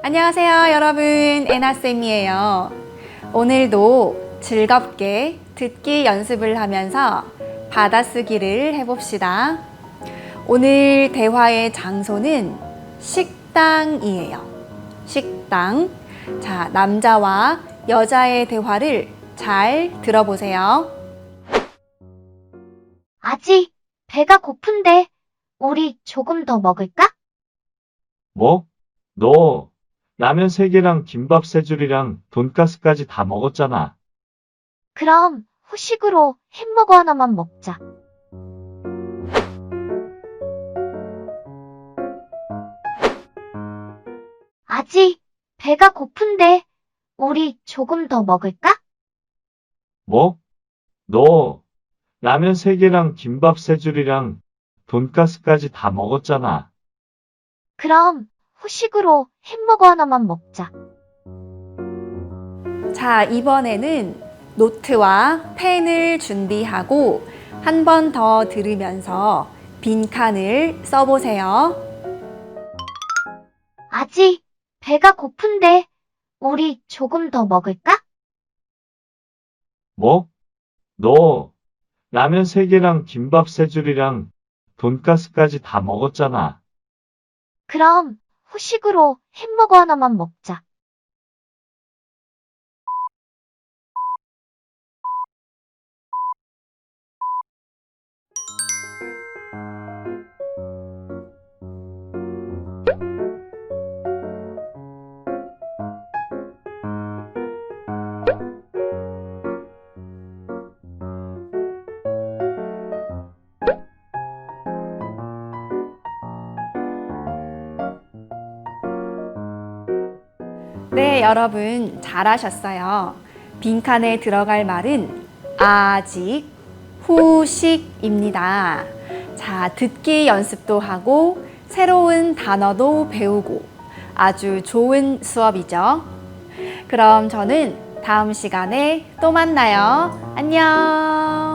안녕하세요, 여러분. 애나쌤이에요. 오늘도 즐겁게 듣기 연습을 하면서 받아쓰기를 해봅시다. 오늘 대화의 장소는 식당이에요. 식당. 자, 남자와 여자의 대화를 잘 들어보세요. 아직 배가 고픈데 우리 조금 더 먹을까? 뭐? 너 라면 3개랑 김밥 3줄이랑 돈가스까지 다 먹었잖아. 그럼 후식으로 햄버거 하나만 먹자. 아직 배가 고픈데 우리 조금 더 먹을까? 뭐? 너 라면 3개랑 김밥 3줄이랑 돈가스까지 다 먹었잖아. 그럼 후식으로 햄버거 하나만 먹자. 자, 이번에는 노트와 펜을 준비하고 한 번 더 들으면서 빈칸을 써보세요. 아직 배가 고픈데 우리 조금 더 먹을까? 뭐? 너 라면 3개랑 김밥 3줄이랑 돈가스까지 다 먹었잖아. 그럼 후식으로 햄버거 하나만 먹자. 네, 여러분 잘하셨어요. 빈칸에 들어갈 말은 아직, 후식입니다. 자, 듣기 연습도 하고 새로운 단어도 배우고 아주 좋은 수업이죠. 그럼 저는 다음 시간에 또 만나요. 안녕.